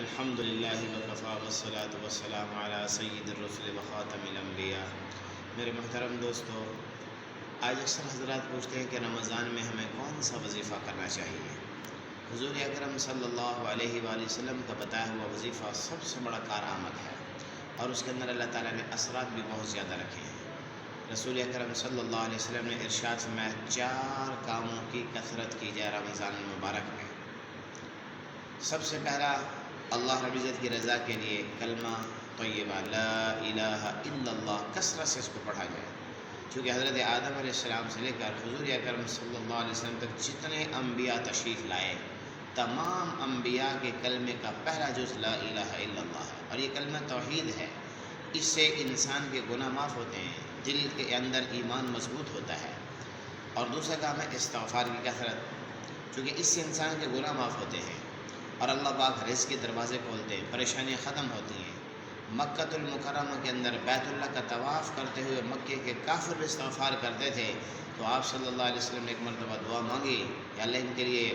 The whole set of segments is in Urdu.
الحمد للہ وکفیٰ والصلاة والسلام علی سید الرسل وخاتم الانبیاء۔ میرے محترم دوستو، آج اکثر حضرات پوچھتے ہیں کہ رمضان میں ہمیں کون سا وظیفہ کرنا چاہیے۔ حضور اکرم صلی اللہ علیہ وآلہ وسلم کا بتایا ہوا وظیفہ سب سے بڑا کارآمد ہے، اور اس کے اندر اللہ تعالیٰ نے اثرات بھی بہت زیادہ رکھے ہیں۔ رسول اکرم صلی اللہ علیہ وسلم نے ارشاد فرمایا 4 کاموں کی کثرت کی جائے رمضان المبارک میں۔ سب سے پہلا، اللہ رب العزت کی رضا کے لیے کلمہ طیبہ لا الہ الا اللہ کثرت سے اس کو پڑھا جائے، چونکہ حضرت آدم علیہ السلام سے لے کر حضور اکرم صلی اللہ علیہ وسلم تک جتنے انبیاء تشریف لائے، تمام انبیاء کے کلمے کا پہلا جز لا الہ الا اللہ ہے، اور یہ کلمہ توحید ہے۔ اس سے انسان کے گناہ معاف ہوتے ہیں، دل کے اندر ایمان مضبوط ہوتا ہے۔ اور دوسرا کام ہے استغفار کی کثرت، چونکہ اس سے انسان کے گناہ معاف ہوتے ہیں اور اللہ پاک رزق کے دروازے کھولتے ہیں، پریشانیاں ختم ہوتی ہیں۔ مکۃ المکرمہ کے اندر بیت اللہ کا طواف کرتے ہوئے مکے کے کافر استغفار کرتے تھے، تو آپ صلی اللہ علیہ وسلم نے ایک مرتبہ دعا مانگی کہ اللہ ان کے لیے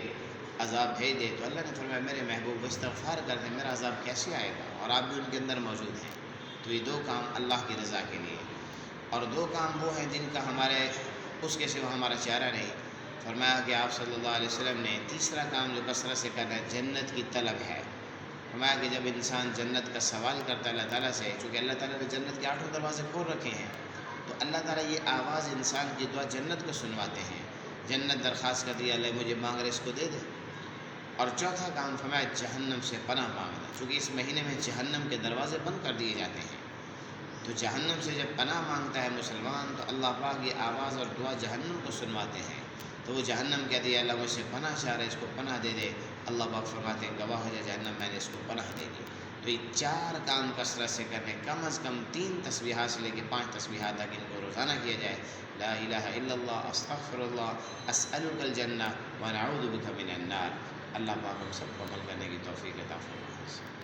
عذاب بھیج دے، تو اللہ نے فرمایا میرے محبوب استغفار کرتے میرا عذاب کیسے آئے گا، اور آپ بھی ان کے اندر موجود ہیں۔ تو یہ 2 کام اللہ کی رضا کے لیے، اور 2 کام وہ ہیں جن کا ہمارے اس کے سوا ہمارا چارہ نہیں۔ فرمایا کہ آپ صلی اللہ علیہ وسلم نے تیسرا کام جو کثرت سے کرنا ہے جنت کی طلب ہے۔ فرمایا کہ جب انسان جنت کا سوال کرتا ہے اللہ تعالیٰ سے، چونکہ اللہ تعالیٰ نے جنت کے 8 دروازے کھول رکھے ہیں، تو اللہ تعالیٰ یہ آواز انسان کی دعا جنت کو سنواتے ہیں۔ جنت درخواست کرتی ہے اللہ مجھے مانگ رہے اس کو دے دے۔ اور چوتھا کام فرمایا جہنم سے پناہ مانگنا، چونکہ اس مہینے میں جہنم کے دروازے بند کر دیے جاتے ہیں، تو جہنم سے جب پناہ مانگتا ہے مسلمان، تو اللہ پاک یہ آواز اور دعا جہنم کو سنواتے ہیں، تو وہ جہنم کہتی ہے اللہ مجھ سے پناہ چاہ رہے اس کو پناہ دے دے۔ اللہ پاک فرماتے ہیں گواہ ہو جائے جہنم میں نے اس کو پناہ دے دی۔ تو یہ 4 کام کثرت سے کرنے، کم از کم 3 تسبیحات سے لے کے 5 تسبیحات تک ان کو روزانہ کیا جائے۔ لا الہ الا اللہ، استغفر اللہ، اسألک الجنہ ونعوذ بک من النار۔ اللہ پاک ہم سب کو عمل کرنے کی توفیق عطا فرمائے۔